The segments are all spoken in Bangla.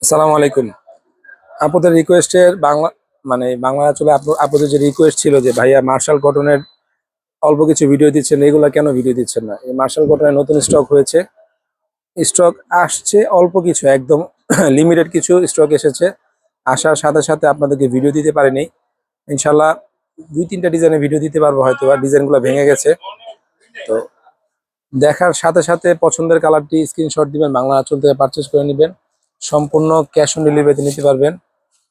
আসসালামু আলাইকুম। আপনাদের রিকোয়েস্টের বাংলা চলে আপনাদের যে রিকোয়েস্ট ছিল যে ভাইয়া মার্শাল কটনের অল্প কিছু ভিডিও দিচ্ছেন, এগুলা কেন ভিডিও দিচ্ছেন না? এই মার্শাল কটনের নতুন স্টক হয়েছে, স্টক আসছে অল্প কিছু, একদম লিমিটেড কিছু স্টক এসেছে। আসার সাথে সাথে আপনাদেরকে ভিডিও দিতে পারিনি। ইনশাল্লাহ 2-3টা ডিজাইনের ভিডিও দিতে পারবো, হয়তো বা ডিজাইনগুলো ভেঙে গেছে। তো দেখার সাথে সাথে পছন্দের কালারটি স্ক্রিনশট দিবেন, বাংলা আঁচল থেকে পারচেস করে নেবেন। সম্পূর্ণ ক্যাশ অন ডেলিভারিতে নিতে পারবেন।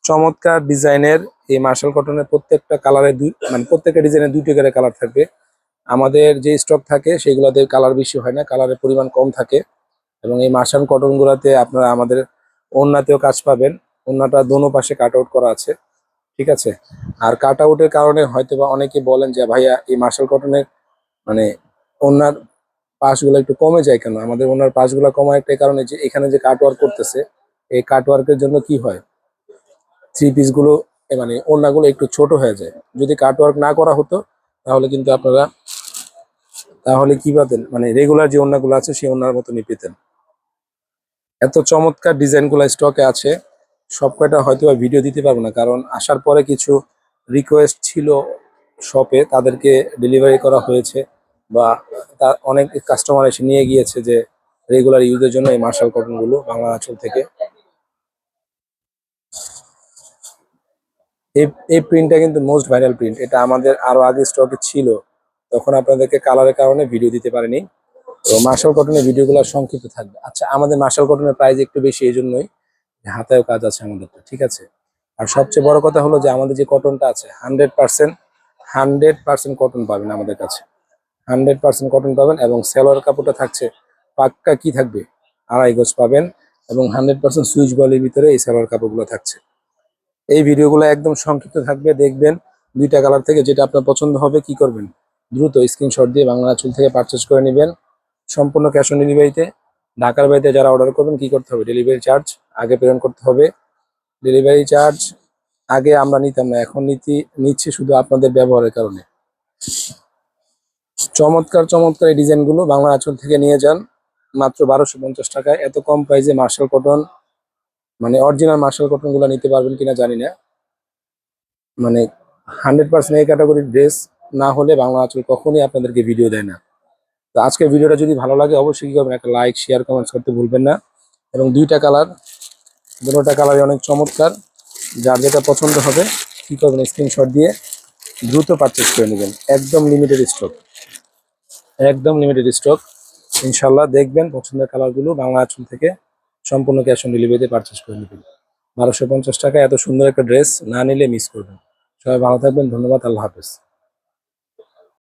চমৎকার ডিজাইনের এই মার্শাল কটনের প্রত্যেকটা কালারে প্রত্যেকটা ডিজাইনের 2টি করে কালার থাকবে। আমাদের যে স্টক থাকে সেগুলোতে কালার বেশি হয় না, কালারের পরিমাণ কম থাকে। এবং এই মার্শাল কটন গুলাতে আপনারা আমাদের ওড়নাতেও কাজ পাবেন। ওড়নাটা দোনো পাশে কাট আউট করা আছে, ঠিক আছে। আর কাট আউটের কারণে হয়তোবা অনেকে বলেন যে ভাইয়া এই মার্শাল কটনের মানে ওড়নার পাশগুলো একটু কমে যায় কেন? আমাদের ওনার পাশগুলো কমা একটা কারণে যে এখানে যে কাট ওয়ার্ক করতেছে, এই কাট ওয়ার্কের জন্য কি হয়, থ্রি পিস গুলো ওড়নাগুলো একটু ছোট হয়ে যায়। যদি কাট ওয়ার্ক না করা হতো তাহলে কিন্তু আপনারা কি পাতেন, রেগুলার যে ওড়নাগুলো আছে সেই ওড়নার মতনই পেতেন। এত চমৎকার ডিজাইন গুলো স্টকে আছে, সব কয়টা হয়তো ভিডিও দিতে পারবো না, কারণ আসার পরে কিছু রিকোয়েস্ট ছিল শপে, তাদেরকে ডেলিভারি করা হয়েছে, বা অনেক কাস্টমার এসে নিয়ে গিয়েছে যে রেগুলার ইউজের জন্য এই মার্শাল কটন গুলো বাংলা আঁচল থেকে। এই এই প্রিন্টটা কিন্তু মোস্ট ভাইরাল প্রিন্ট, এটা আমাদের আরো আগে স্টকে ছিল, তখন আপনাদেরকে কালারের কারণে ভিডিও দিতে পারিনি। তো মার্শাল কটনের ভিডিওগুলো সংক্ষিপ্ত থাকবে। আচ্ছা, আমাদের মার্শাল কটনের প্রাইস একটু বেশি, এই জন্যই হাতেও কাজ আছে আমাদের, ঠিক আছে। আর সবচেয়ে বড় কথা হলো যে আমাদের যে কটনটা আছে 100% কটন পাবেন আমাদের কাছে। 100% কটন পাবেন, এবং সেলোয়ার কাপড়টা থাকছে পাক্কা কি থাকবে, 2.5 গজ পাবেন, এবং 100% সুইচ বলের ভিতরে এই সেলোয়ার কাপড়গুলো থাকছে। এই ভিডিওগুলো একদম সংক্ষিপ্ত থাকবে, দেখবেন 2টা কালার থেকে যেটা আপনার পছন্দ হবে কি করবেন, দ্রুত স্ক্রিনশট দিয়ে বাংলা আঁচল থেকে পারচেজ করে নেবেন। সম্পূর্ণ ক্যাশ অন ডেলিভারিতে। ঢাকার বাইরে যারা অর্ডার করবেন কি করতে হবে, ডেলিভারি চার্জ আগে প্রেরণ করতে হবে। ডেলিভারি চার্জ আগে আমরা নিতাম না, এখন নিচ্ছি শুধু আপনাদের ব্যবহারের কারণে। চমৎকার চমৎকার এই ডিজাইনগুলো বাংলা আঁচল থেকে নিয়ে যান মাত্র 1250 টাকায়। এত কম প্রাইসে Marshal cotton, original Marshal cotton গুলো নিতে পারবেন কিনা জানি না। 100% এই ক্যাটাগরির ড্রেস না হলে বাংলা আঁচল কখনোই আপনাদেরকে ভিডিও দেয় না। তো আজকের ভিডিওটা যদি ভালো লাগে অবশ্যই কি করবেন, একটা লাইক শেয়ার কমেন্টস করতে ভুলবেন না। এবং 2টা কালার, দুটোটা কালারই অনেক চমৎকার। যার যেটা পছন্দ হবে কি করবেন, স্ক্রিনশট দিয়ে দ্রুত পারচেস করে নেবেন। একদম লিমিটেড স্টক, একদম লিমিটেড স্টক। ইনশাল্লাহ দেখবেন পছন্দের কালারগুলো বাংলা আঁচল থেকে সম্পূর্ণ ক্যাশ অন ডেলিভারিতে পারচেস করে নেবেন। 1250 টাকা এত সুন্দর একটা ড্রেস না নিলে মিস করবেন। সবাই ভালো থাকবেন, ধন্যবাদ, আল্লাহ হাফেজ।